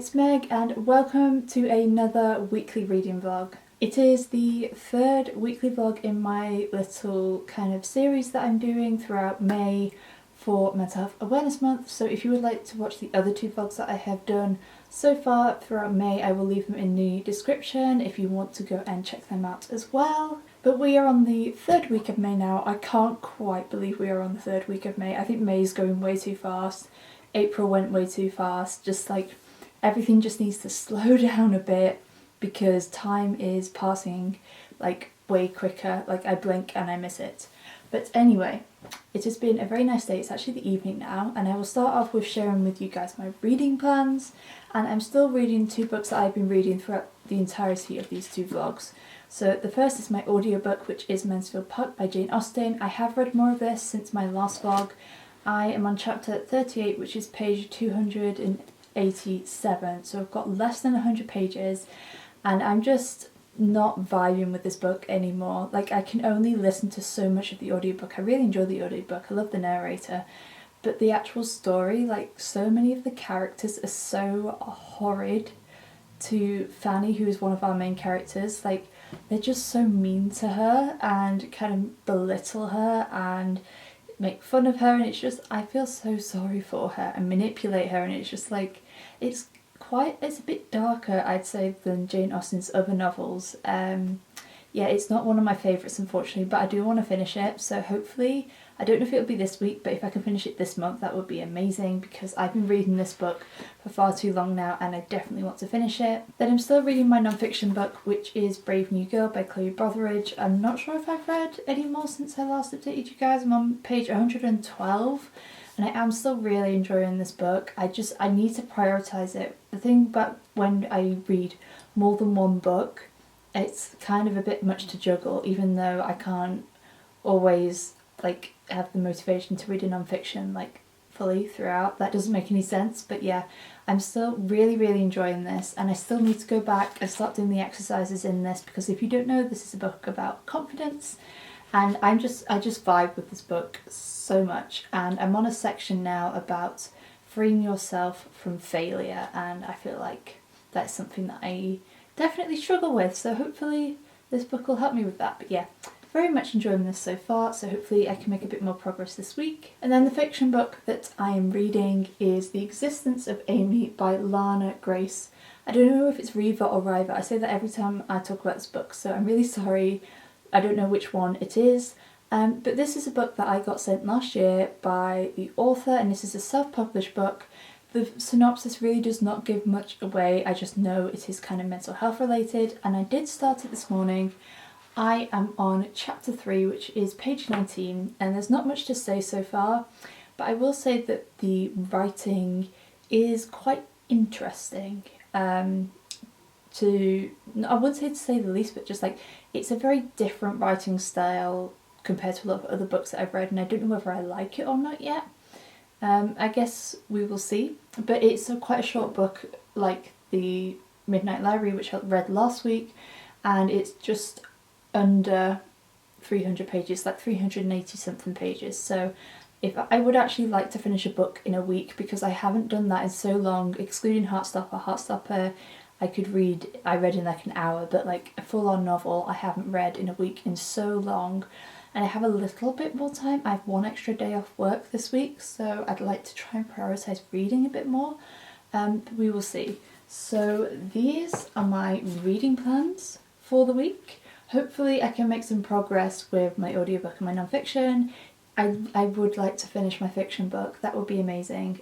it's Meg and welcome to another weekly reading vlog. It is the third weekly vlog in my little kind of series that I'm doing throughout May for Mental Health Awareness Month, so if you would like to watch the other two vlogs that I have done so far throughout May, I will leave them in the description if you want to go and check them out as well. But we are on the third week of May now. I can't quite believe we are on the third week of May. I think May is going way too fast. April went way too fast, just like everything just needs to slow down a bit because time is passing like way quicker, like I blink and I miss it. But anyway, it has been a very nice day. It's actually the evening now and I will start off with sharing with you guys my reading plans, and I'm still reading two books that I've been reading throughout the entirety of these two vlogs. So the first is my audiobook, which is Mansfield Park by Jane Austen. I have read more of this since my last vlog. I am on chapter 38, which is page 287, so I've got less than 100 pages and I'm just not vibing with this book anymore. Like, I can only listen to so much of the audiobook. I really enjoy the audiobook, I love the narrator, but the actual story, like so many of the characters are so horrid to Fanny, who is one of our main characters. Like, they're just so mean to her and kind of belittle her and make fun of her, and it's just, I feel so sorry for her and manipulate her, and it's just like, it's a bit darker, I'd say, than Jane Austen's other novels. Yeah, it's not one of my favourites unfortunately, but I do want to finish it, so hopefully, I don't know if it'll be this week, but if I can finish it this month that would be amazing, because I've been reading this book for far too long now and I definitely want to finish it. Then I'm still reading my non-fiction book, which is Brave New Girl by Chloe Brotheridge. I'm not sure if I've read any more since I last updated you guys. I'm on page 112 and I am still really enjoying this book. I need to prioritise it. The thing about when I read more than one book, it's kind of a bit much to juggle, even though I can't always like have the motivation to read a non-fiction like fully throughout. That doesn't make any sense, but yeah, I'm still really enjoying this, and I still need to go back and start doing the exercises in this, because if you don't know, this is a book about confidence, and I just vibe with this book so much, and I'm on a section now about freeing yourself from failure, and I feel like that's something that I definitely struggle with, so hopefully this book will help me with that. But yeah, very much enjoying this so far, so hopefully I can make a bit more progress this week. And then the fiction book that I am reading is The Existence of Amy by Lana Grace. I don't know if it's Reaver or River. I say that every time I talk about this book, so I'm really sorry. I don't know which one it is. But this is a book that I got sent last year by the author, and this is a self-published book. The synopsis really does not give much away. I just know it is kind of mental health related, and I did start it this morning. I am on chapter 3, which is page 19, and there's not much to say so far, but I will say that the writing is quite interesting. I wouldn't say to say the least, but just like, it's a very different writing style compared to a lot of other books that I've read, and I don't know whether I like it or not yet. I guess we will see, but it's quite a short book, like the Midnight Library, which I read last week, and it's just under 300 pages, like 380 something pages. So if I would actually like to finish a book in a week, because I haven't done that in so long, excluding Heartstopper I read in like an hour, but like a full-on novel I haven't read in a week in so long. And I have a little bit more time. I have one extra day off work this week, so I'd like to try and prioritise reading a bit more. But we will see. So these are my reading plans for the week. Hopefully I can make some progress with my audiobook and my non-fiction. I would like to finish my fiction book, that would be amazing,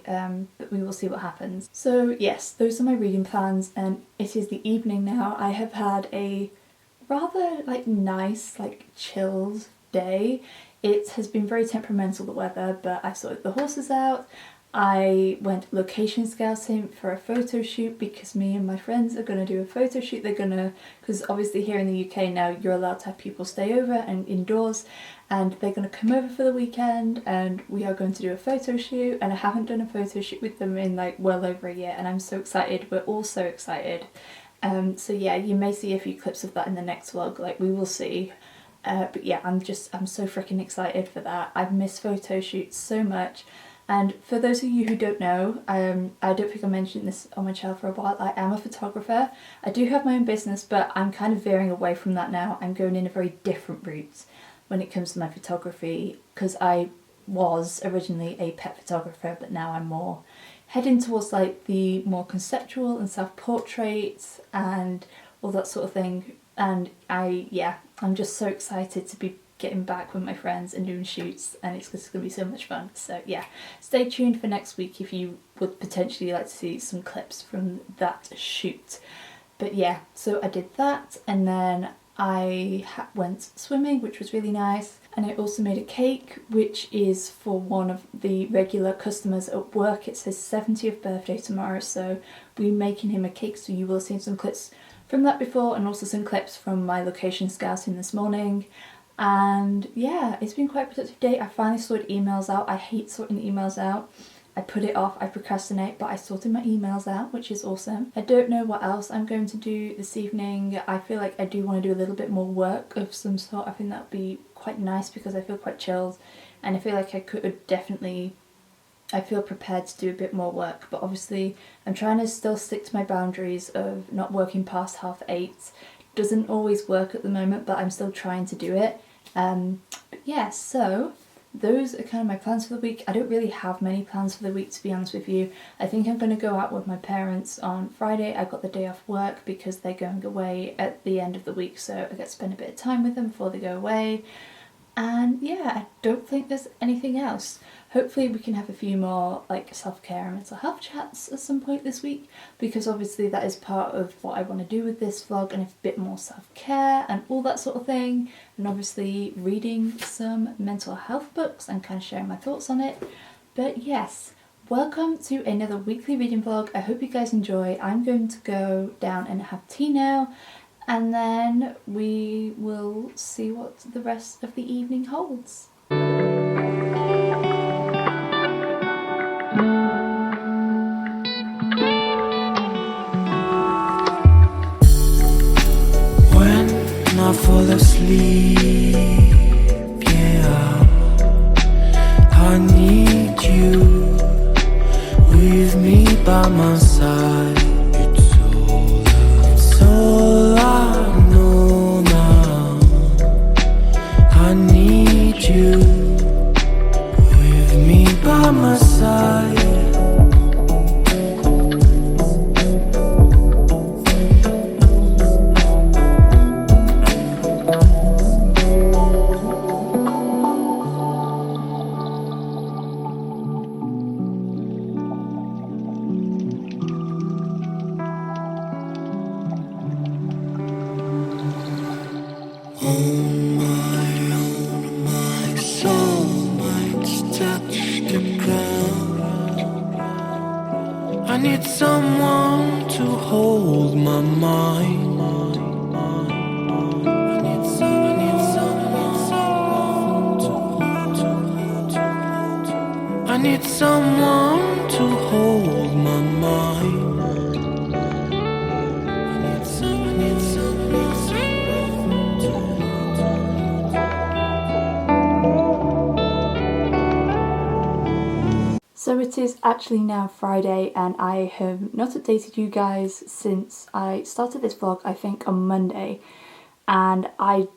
but we will see what happens. So yes, those are my reading plans, and it is the evening now. I have had a rather like nice, like chilled day. It has been very temperamental, the weather, but I sorted the horses out. I went location scouting for a photo shoot because me and my friends are going to do a photo shoot. Because obviously here in the UK now you're allowed to have people stay over and indoors, and they're going to come over for the weekend and we are going to do a photo shoot, and I haven't done a photo shoot with them in like well over a year, and I'm so excited. We're all so excited. So yeah, you may see a few clips of that in the next vlog, like we will see. But yeah, I'm so freaking excited for that. I've missed photo shoots so much, And for those of you who don't know, I don't think I mentioned this on my channel for a while, I am a photographer. I do have my own business, but I'm kind of veering away from that now. I'm going in a very different route when it comes to my photography, because I was originally a pet photographer, but now I'm more heading towards like the more conceptual and self-portraits and all that sort of thing. And I'm just so excited to be getting back with my friends and doing shoots, and it's just going to be so much fun. So yeah, stay tuned for next week if you would potentially like to see some clips from that shoot. But yeah, so I did that, and then I went swimming, which was really nice. And I also made a cake, which is for one of the regular customers at work. It's his 70th birthday tomorrow, so we're making him a cake, so you will see some clips from that before, and also some clips from my location scouting this morning. And yeah, it's been quite a productive day. I finally sorted emails out. I hate sorting emails out. I put it off, I procrastinate, but I sorted my emails out, which is awesome. I don't know what else I'm going to do this evening. I feel like I do want to do a little bit more work of some sort. I think that would be quite nice because I feel quite chilled, and I feel like I could definitely, I feel prepared to do a bit more work, but obviously I'm trying to still stick to my boundaries of not working past 8:30. Doesn't always work at the moment, but I'm still trying to do it. But yeah, so those are kind of my plans for the week. I don't really have many plans for the week, to be honest with you. I think I'm going to go out with my parents on Friday. I got the day off work because they're going away at the end of the week, so I get to spend a bit of time with them before they go away. And yeah, I don't think there's anything else. Hopefully we can have a few more like self-care and mental health chats at some point this week, because obviously that is part of what I want to do with this vlog, and a bit more self-care and all that sort of thing, and obviously reading some mental health books and kind of sharing my thoughts on it. But yes, welcome to another weekly reading vlog. I hope you guys enjoy. I'm going to go down and have tea now, and then we will see what the rest of the evening holds. When I fall asleep, yeah, I need you with me by my side. It's all I know now. I need you with me by my side. I need someone to hold my mind. I need someone to hold my mind. So it is actually now Friday, and I have not updated you guys since I started this vlog, I think on Monday, and I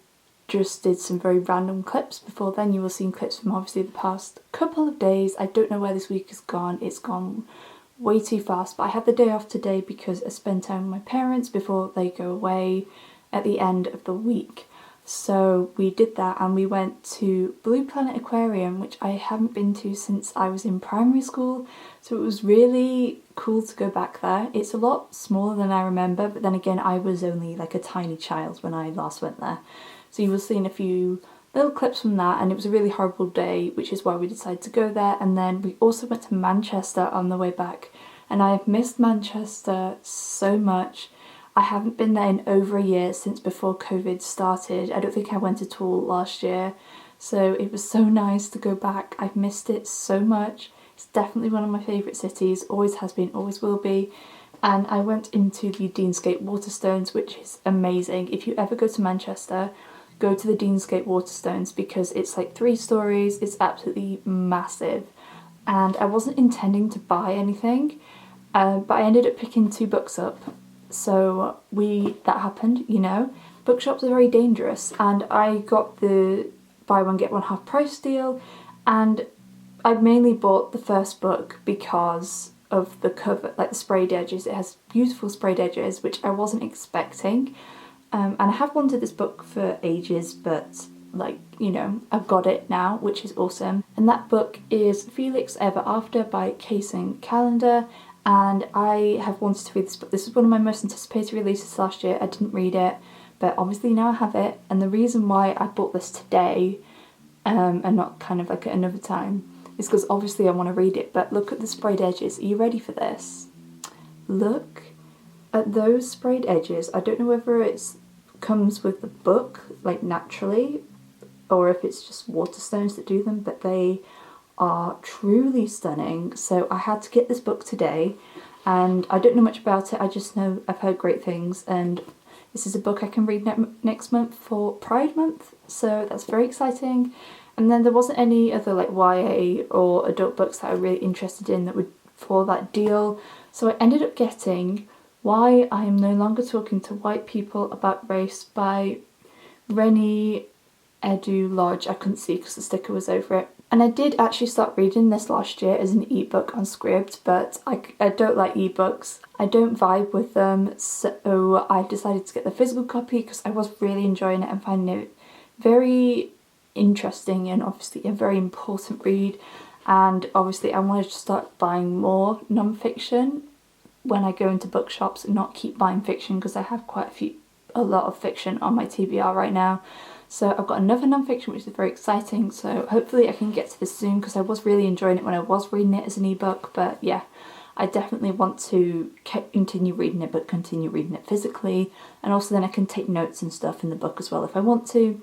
just did some very random clips. Before then you will see clips from obviously the past couple of days. I don't know where this week has gone, it's gone way too fast, but I had the day off today because I spent time with my parents before they go away at the end of the week. So we did that, and we went to Blue Planet Aquarium, which I haven't been to since I was in primary school, so it was really cool to go back there. It's a lot smaller than I remember, but then again I was only like a tiny child when I last went there. So you will see in a few little clips from that, and it was a really horrible day, which is why we decided to go there. And then we also went to Manchester on the way back, and I have missed Manchester so much. I haven't been there in over a year, since before COVID started. I don't think I went at all last year, so it was so nice to go back. I've missed it so much. It's definitely one of my favourite cities, always has been, always will be. And I went into the Deansgate Waterstones, which is amazing. If you ever go to Manchester, go to the Deansgate Waterstones, because it's like 3 stories, it's absolutely massive. and I wasn't intending to buy anything, but I ended up picking 2 books up. So that happened, you know. Bookshops are very dangerous, and I got the buy one get one half price deal, and I mainly bought the first book because of the cover, like the sprayed edges. It has beautiful sprayed edges, which I wasn't expecting. And I have wanted this book for ages, but like, you know, I've got it now, which is awesome. And that book is Felix Ever After by Kaysen Callender, and I have wanted to read this book. This is one of my most anticipated releases last year. I didn't read it, but obviously now I have it, and the reason why I bought this today and not kind of like at another time is because obviously I want to read it. But look at the sprayed edges. Are you ready for this? Look at those sprayed edges. I don't know whether it's comes with the book like naturally or if it's just Waterstones that do them, but they are truly stunning. So I had to get this book today, and I don't know much about it. I just know I've heard great things, and this is a book I can read next month for Pride Month, so that's very exciting. And then there wasn't any other like YA or adult books that I was really interested in that would for that deal, so I ended up getting Why I Am No Longer Talking to White People About Race by Rennie Edu Lodge. I couldn't see because the sticker was over it. And I did actually start reading this last year as an ebook on Scribd, but I don't like ebooks. I don't vibe with them, so I decided to get the physical copy because I was really enjoying it and finding it very interesting and obviously a very important read. And obviously I wanted to start buying more non-fiction when I go into bookshops and not keep buying fiction, because I have a lot of fiction on my TBR right now. So I've got another non-fiction which is very exciting, so hopefully I can get to this soon because I was really enjoying it when I was reading it as an ebook. But yeah, I definitely want to continue reading it, but continue reading it physically, and also then I can take notes and stuff in the book as well if I want to.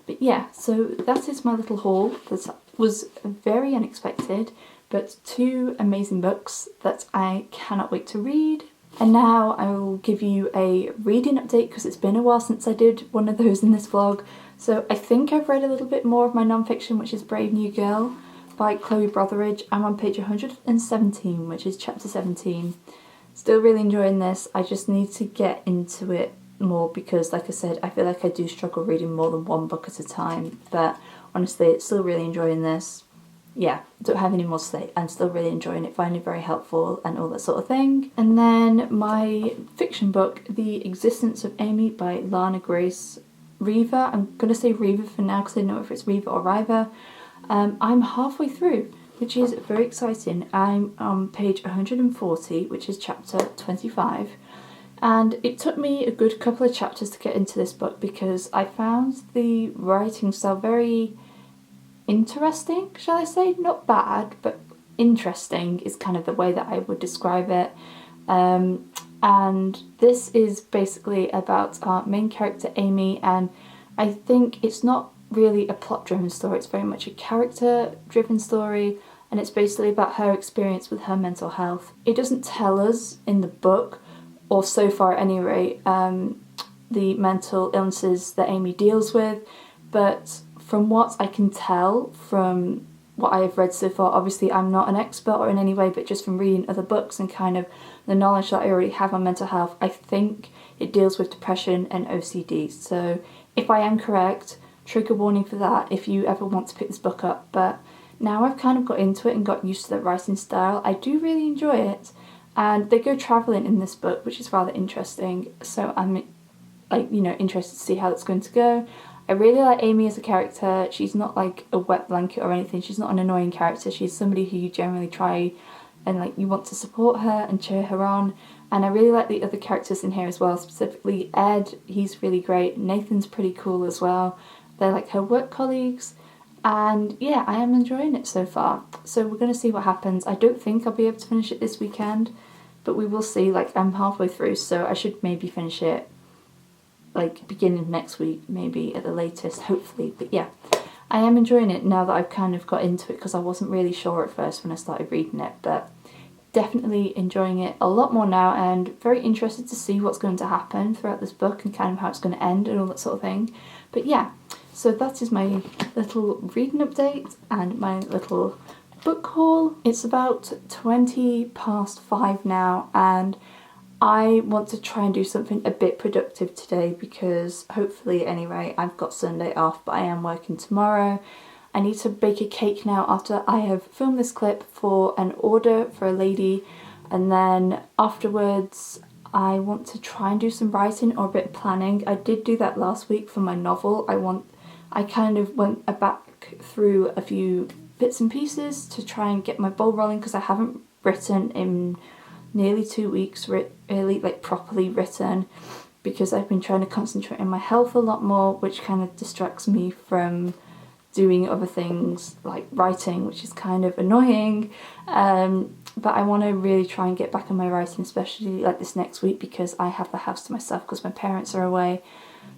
But yeah, so that is my little haul. That was very unexpected, but 2 amazing books that I cannot wait to read. And now I will give you a reading update because it's been a while since I did one of those in this vlog. So I think I've read a little bit more of my non-fiction, which is Brave New Girl by Chloe Brotheridge. I'm on page 117, which is chapter 17. Still really enjoying this. I just need to get into it more because, like I said, I feel like I do struggle reading more than one book at a time. But honestly, it's still really enjoying this. Yeah, don't have any more to say. I'm still really enjoying it, finding it very helpful and all that sort of thing. And then my fiction book, The Existence of Amy by Lana Grace Reaver. I'm going to say Reaver for now because I don't know if it's Reaver or River. I'm halfway through, which is very exciting. I'm on page 140, which is chapter 25. And it took me a good couple of chapters to get into this book because I found the writing style very interesting, shall I say? Not bad, but interesting is kind of the way that I would describe it. And this is basically about our main character Amy, and I think it's not really a plot-driven story, it's very much a character-driven story, and it's basically about her experience with her mental health. It doesn't tell us in the book, or so far at any rate, the mental illnesses that Amy deals with, but from what I can tell from what I have read so far, obviously I'm not an expert or in any way, but just from reading other books and kind of the knowledge that I already have on mental health, I think it deals with depression and OCD. So if I am correct, trigger warning for that if you ever want to pick this book up. But now I've kind of got into it and got used to the writing style, I do really enjoy it. And they go travelling in this book, which is rather interesting. So I'm interested to see how that's going to go. I really like Amy as a character. She's not like a wet blanket or anything. She's not an annoying character. She's somebody who you generally try and like you want to support her and cheer her on. And I really like the other characters in here as well, specifically Ed. He's really great. Nathan's pretty cool as well. They're like her work colleagues. And yeah, I am enjoying it so far. So we're going to see what happens. I don't think I'll be able to finish it this weekend, but we will see. Like, I'm halfway through, so I should maybe finish it like beginning of next week, maybe at the latest, hopefully. But yeah, I am enjoying it now that I've kind of got into it, because I wasn't really sure at first when I started reading it, but definitely enjoying it a lot more now, and very interested to see what's going to happen throughout this book and kind of how it's going to end and all that sort of thing. But yeah, so that is my little reading update and my little book haul. It's about 5:20 now, and I want to try and do something a bit productive today because hopefully, anyway, I've got Sunday off, but I am working tomorrow. I need to bake a cake now after I have filmed this clip for an order for a lady, and then afterwards I want to try and do some writing or a bit of planning. I did do that last week for my novel. I kind of went back through a few bits and pieces to try and get my ball rolling because I haven't written in nearly 2 weeks, really like properly written, because I've been trying to concentrate on my health a lot more, which kind of distracts me from doing other things like writing, which is kind of annoying. But I want to really try and get back on my writing, especially like this next week because I have the house to myself because my parents are away.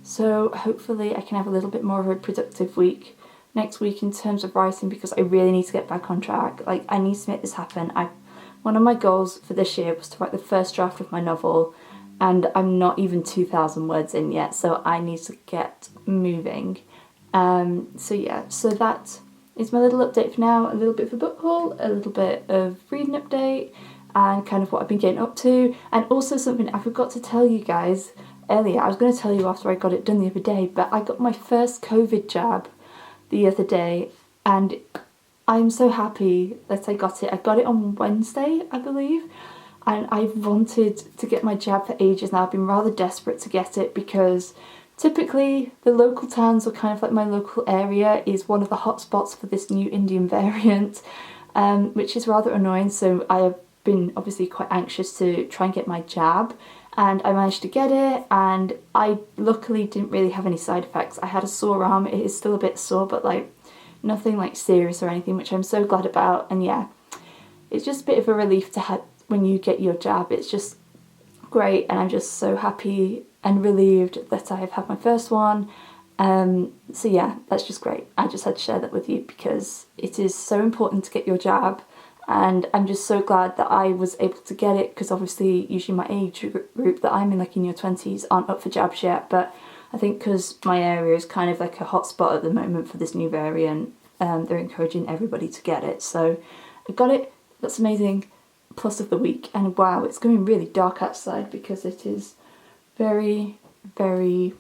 So hopefully I can have a little bit more of a productive week next week in terms of writing because I really need to get back on track. Like, I need to make this happen. One of my goals for this year was to write the first draft of my novel, and I'm not even 2,000 words in yet, so I need to get moving. So that is my little update for now. A little bit of a book haul, a little bit of reading update, and kind of what I've been getting up to. And also something I forgot to tell you guys earlier. I was going to tell you after I got it done the other day, but I got my first COVID jab the other day, and I'm so happy that I got it. I got it on Wednesday, I believe, and I've wanted to get my jab for ages now. I've been rather desperate to get it because typically the local towns, or kind of like my local area, is one of the hot spots for this new Indian variant, which is rather annoying. So I have been obviously quite anxious to try and get my jab, and I managed to get it, and I luckily didn't really have any side effects. I had a sore arm. It is still a bit sore, but like nothing like serious or anything, which I'm so glad about. And yeah, it's just a bit of a relief to have when you get your jab. It's just great, and I'm just so happy and relieved that I've had my first one. So yeah, that's just great. I just had to share that with you because it is so important to get your jab, and I'm just so glad that I was able to get it because obviously usually my age group that I'm in, like in your 20s, aren't up for jabs yet, but I think because my area is kind of like a hot spot at the moment for this new variant, they're encouraging everybody to get it. So I got it. That's amazing. Plus of the week. And wow, it's going really dark outside because it is very, very,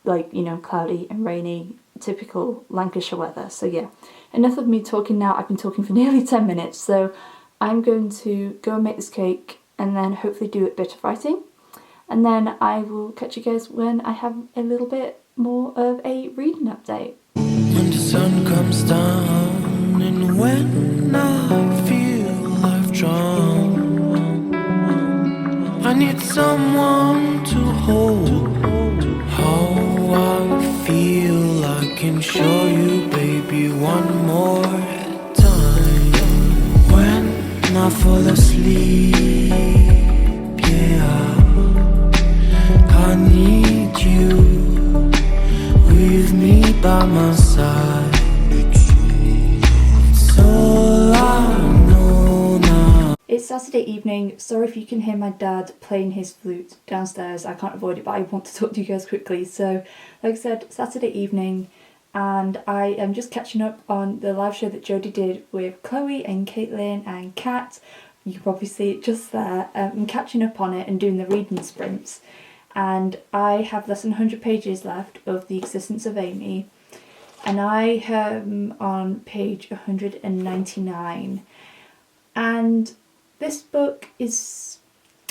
like, you know, cloudy and rainy, typical Lancashire weather. So yeah, enough of me talking now. I've been talking for nearly 10 minutes, so I'm going to go and make this cake and then hopefully do a bit of writing, and then I will catch you guys when I have a little bit more of a reading update. When the sun comes down and when I feel I've drowned, I need someone to hold. How I feel I can show you, baby, one more time. When I fall asleep, yeah, I need you with me by my side. It's all I know now. It's Saturday evening. Sorry if you can hear my dad playing his flute downstairs. I can't avoid it, but I want to talk to you guys quickly. So, like I said, Saturday evening, and I am just catching up on the live show that Jodie did with Chloe and Caitlin and Kat. You can probably see it just there. I'm catching up on it and doing the reading sprints. And I have less than 100 pages left of The Existence of Amy, and I am on page 199. And this book is,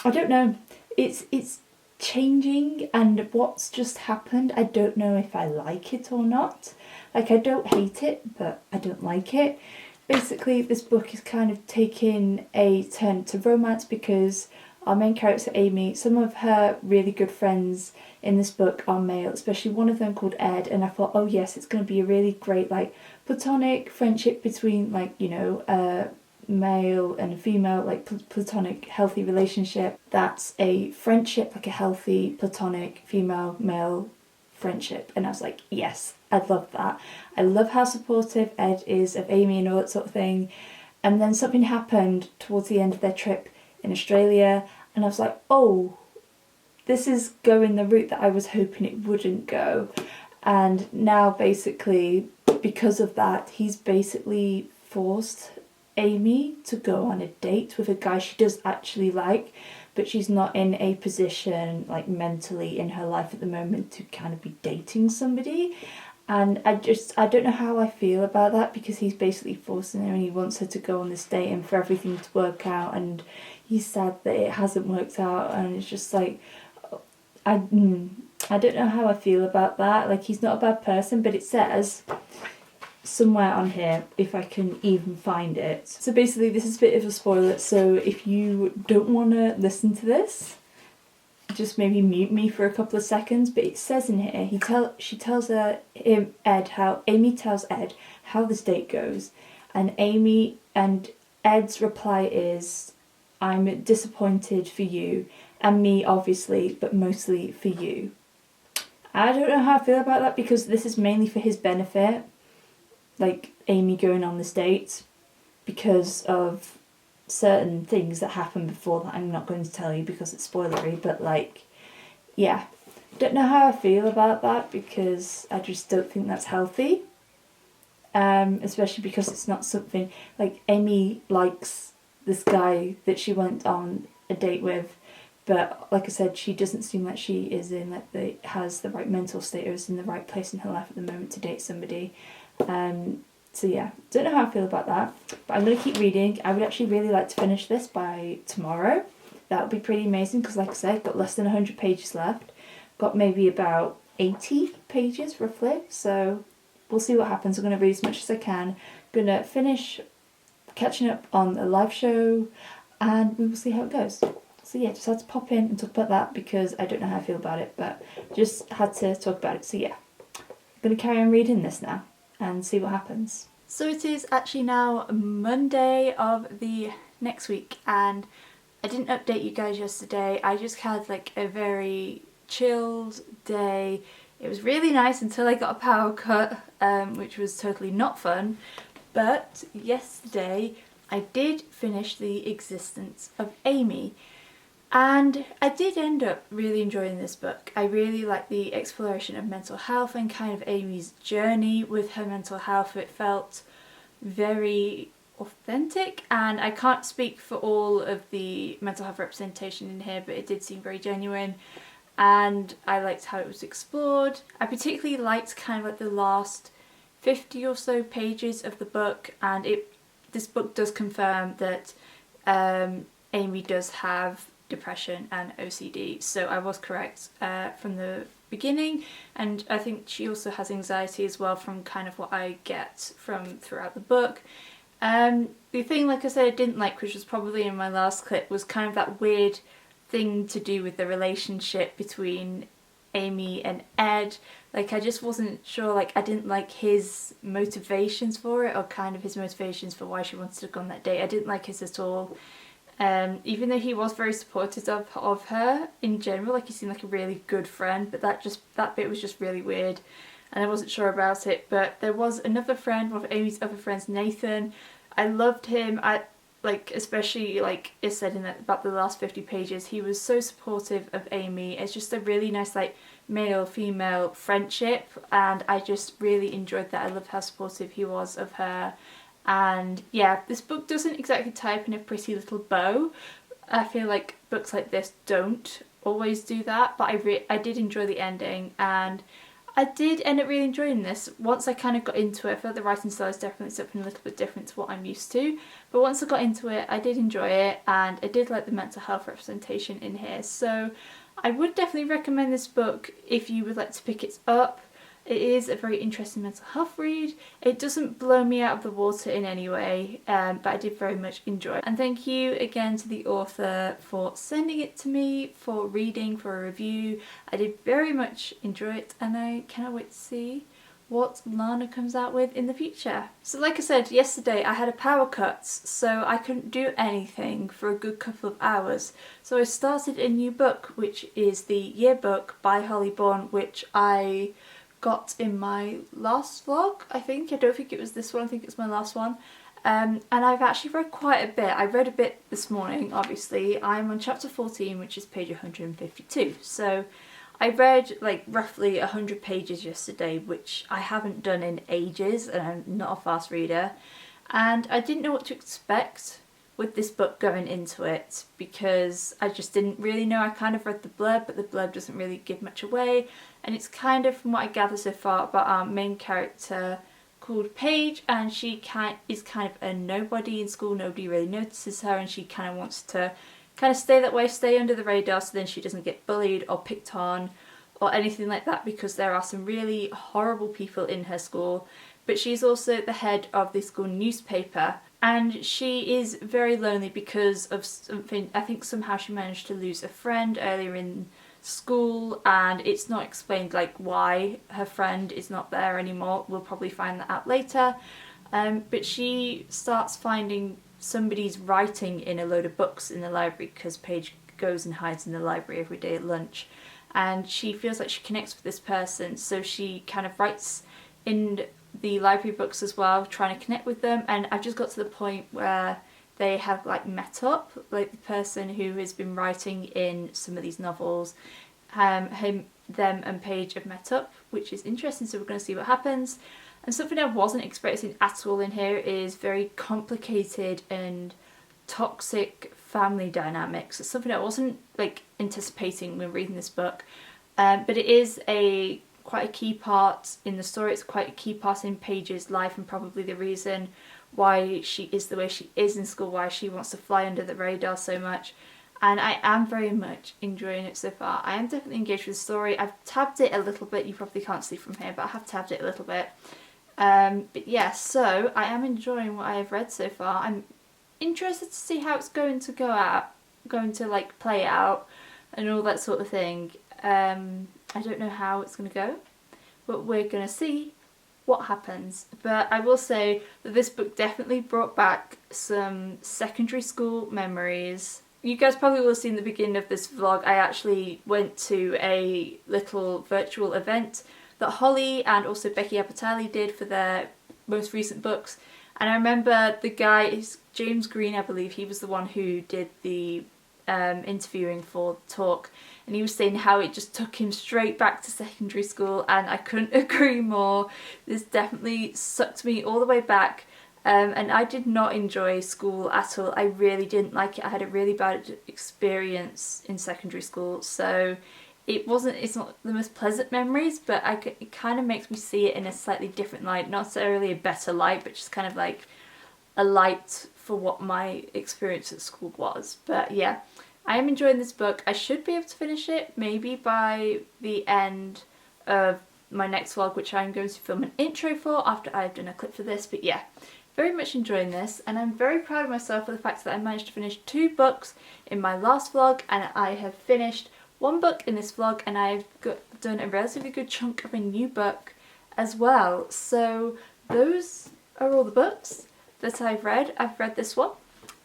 I don't know, it's changing, and what's just happened, I don't know if I like it or not. Like, I don't hate it, but I don't like it. Basically, this book is kind of taking a turn to romance because our main character Amy, some of her really good friends in this book are male, especially one of them called Ed, and I thought, oh yes, it's going to be a really great like platonic friendship between, like, you know, a male and a female, like platonic healthy relationship. That's a friendship, like a healthy platonic female male friendship. And I was like, yes, I'd love that. I love how supportive Ed is of Amy and all that sort of thing. And then something happened towards the end of their trip in Australia, and I was like, oh, this is going the route that I was hoping it wouldn't go. And now basically, because of that, he's basically forced Amy to go on a date with a guy she does actually like, but she's not in a position, like, mentally in her life at the moment to kind of be dating somebody. And I don't know how I feel about that, because he's basically forcing her and he wants her to go on this date and for everything to work out, and he's sad that it hasn't worked out, and it's just like, I don't know how I feel about that. Like, he's not a bad person, but it says somewhere on here, if I can even find it. So basically this is a bit of a spoiler, so if you don't want to listen to this, just maybe mute me for a couple of seconds. But it says in here, she tells Amy tells Ed how this date goes, and Ed's reply is, "I'm disappointed for you, and me obviously, but mostly for you." I don't know how I feel about that, because this is mainly for his benefit, like Amy going on this date, because of certain things that happened before that I'm not going to tell you because it's spoilery, but like, yeah, don't know how I feel about that, because I just don't think that's healthy, especially because it's not something, like, Amy likes this guy that she went on a date with, but like I said, she doesn't seem like she is in, like, has the right mental state or is in the right place in her life at the moment to date somebody. So yeah, don't know how I feel about that, but I'm going to keep reading. I would actually really like to finish this by tomorrow. That would be pretty amazing, because like I said, I've got less than 100 pages left. Got maybe about 80 pages roughly, so we'll see what happens. I'm going to read as much as I can. I'm going to finish catching up on the live show, and we will see how it goes. So yeah, just had to pop in and talk about that, because I don't know how I feel about it, but just had to talk about it. So yeah, I'm going to carry on reading this now and see what happens. So it is actually now Monday of the next week, and I didn't update you guys yesterday. I just had like a very chilled day. It was really nice until I got a power cut, which was totally not fun. But yesterday I did finish The Existence of Amy. And I did end up really enjoying this book. I really like the exploration of mental health and kind of Amy's journey with her mental health. It felt very authentic, and I can't speak for all of the mental health representation in here, but it did seem very genuine, and I liked how it was explored. I particularly liked kind of like the last 50 or so pages of the book, and this book does confirm that Amy does have depression and OCD, so I was correct from the beginning, and I think she also has anxiety as well, from kind of what I get from throughout the book. The thing, like I said, I didn't like, which was probably in my last clip, was kind of that weird thing to do with the relationship between Amy and Ed. Like, I just wasn't sure, like, I didn't like his motivations for it, or kind of his motivations for why she wanted to go on that date. I didn't like his at all. Even though he was very supportive of her in general, like he seemed like a really good friend, but that bit was just really weird, and I wasn't sure about it. But there was another friend, one of Amy's other friends, Nathan. I loved him. Especially like it said in about the last 50 pages, he was so supportive of Amy. It's just a really nice like male-female friendship, and I just really enjoyed that. I loved how supportive he was of her. And yeah, this book doesn't exactly tie up in a pretty little bow. I feel like books like this don't always do that, but I did enjoy the ending, and I did end up really enjoying this. Once I kind of got into it, I felt the writing style is definitely something a little bit different to what I'm used to, but once I got into it, I did enjoy it, and I did like the mental health representation in here. So I would definitely recommend this book if you would like to pick it up. It is a very interesting mental health read. It doesn't blow me out of the water in any way, but I did very much enjoy it. And thank you again to the author for sending it to me, for reading, for a review. I did very much enjoy it, and I cannot wait to see what Lana comes out with in the future. So like I said, yesterday I had a power cut, so I couldn't do anything for a good couple of hours. So I started a new book, which is the Yearbook by Holly Bourne, which I got in my last vlog, I think. I don't think it was this one, I think it's my last one. And I've actually read quite a bit. I read a bit this morning, obviously. I'm on chapter 14, which is page 152. So I read like roughly 100 pages yesterday, which I haven't done in ages, and I'm not a fast reader. And I didn't know what to expect with this book going into it because I just didn't really know. I kind of read the blurb, but the blurb doesn't really give much away, and it's kind of, from what I gather so far, about our main character called Paige, and she is kind of a nobody in school. Nobody really notices her, and she kind of wants to kind of stay that way, stay under the radar, so then she doesn't get bullied or picked on or anything like that, because there are some really horrible people in her school. But she's also the head of the school newspaper, and she is very lonely because of something. I think somehow she managed to lose a friend earlier in school, and it's not explained like why her friend is not there anymore. We'll probably find that out later. But she starts finding somebody's writing in a load of books in the library, because Paige goes and hides in the library every day at lunch, and she feels like she connects with this person, so she kind of writes in the library books as well, trying to connect with them. And I've just got to the point where they have like met up, like the person who has been writing in some of these novels, them and Paige have met up, which is interesting, so we're going to see what happens. And something I wasn't expecting at all in here is very complicated and toxic family dynamics. It's something I wasn't like anticipating when reading this book, but it is quite a key part in the story. It's quite a key part in Paige's life, and probably the reason why she is the way she is in school, why she wants to fly under the radar so much. And I am very much enjoying it so far. I am definitely engaged with the story. I've tabbed it a little bit. You probably can't see from here, but I have tabbed it a little bit. But yeah, so I am enjoying what I have read so far. I'm interested to see how it's going to like play out and all that sort of thing. I don't know how it's going to go, but we're going to see what happens. But I will say that this book definitely brought back some secondary school memories. You guys probably will have seen the beginning of this vlog. I actually went to a little virtual event that Holly and also Becky Apatali did for their most recent books. And I remember the guy, James Green, I believe, he was the one who did the interviewing for the talk, and he was saying how it just took him straight back to secondary school, and I couldn't agree more. This definitely sucked me all the way back, and I did not enjoy school at all. I really didn't like it. I had a really bad experience in secondary school, so it's not the most pleasant memories, but it kind of makes me see it in a slightly different light, not necessarily a better light, but just kind of like a light for what my experience at school was. But yeah, I am enjoying this book. I should be able to finish it maybe by the end of my next vlog, which I'm going to film an intro for after I've done a clip for this. But yeah, very much enjoying this, and I'm very proud of myself for the fact that I managed to finish 2 books in my last vlog, and I have finished 1 book in this vlog, and I've done a relatively good chunk of a new book as well. So those are all the books that I've read. I've read this one,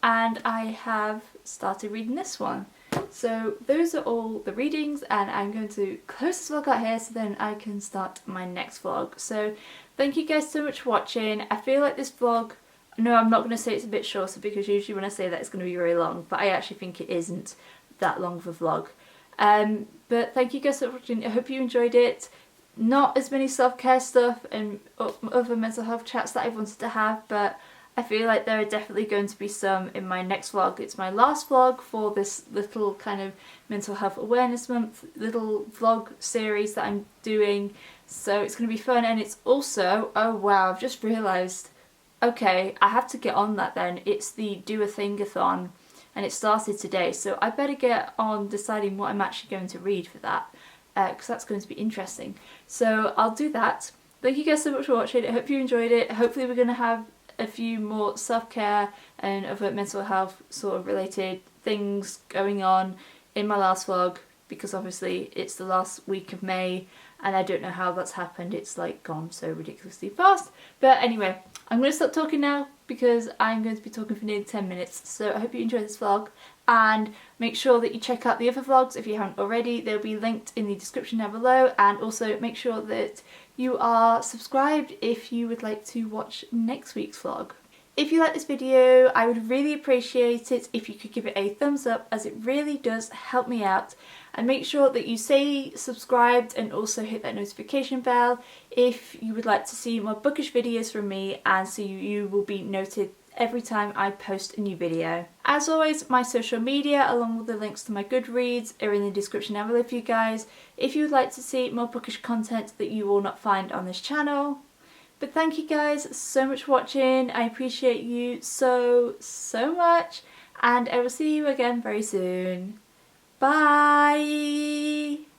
and I have started reading this one. So those are all the readings, and I'm going to close this vlog out here so then I can start my next vlog. So thank you guys so much for watching. I feel like this vlog, no, I'm not going to say it's a bit shorter, because usually when I say that it's going to be very long, but I actually think it isn't that long of a vlog. But thank you guys so much for watching. I hope you enjoyed it. Not as many self-care stuff and other mental health chats that I wanted to have, but I feel like there are definitely going to be some in my next vlog. It's my last vlog for this little kind of mental health awareness month little vlog series that I'm doing, so it's going to be fun. And it's also, oh wow, I've just realised, okay, I have to get on that then. It's the Do a Thing-a-thon, and it started today, so I better get on deciding what I'm actually going to read for that, because that's going to be interesting. So I'll do that. Thank you guys so much for watching. I hope you enjoyed it. Hopefully we're going to have a few more self-care and other mental health sort of related things going on in my last vlog, because obviously it's the last week of May and I don't know how that's happened. It's like gone so ridiculously fast. But anyway, I'm going to stop talking now because I'm going to be talking for nearly 10 minutes. So I hope you enjoyed this vlog, and make sure that you check out the other vlogs if you haven't already. They'll be linked in the description down below, and also make sure that you are subscribed if you would like to watch next week's vlog. If you like this video, I would really appreciate it if you could give it a thumbs up, as it really does help me out. And make sure that you stay subscribed and also hit that notification bell if you would like to see more bookish videos from me, and so you will be noted every time I post a new video. As always, my social media along with the links to my Goodreads are in the description down below for you guys if you would like to see more bookish content that you will not find on this channel. But thank you guys so much for watching. I appreciate you so much, and I will see you again very soon. Bye!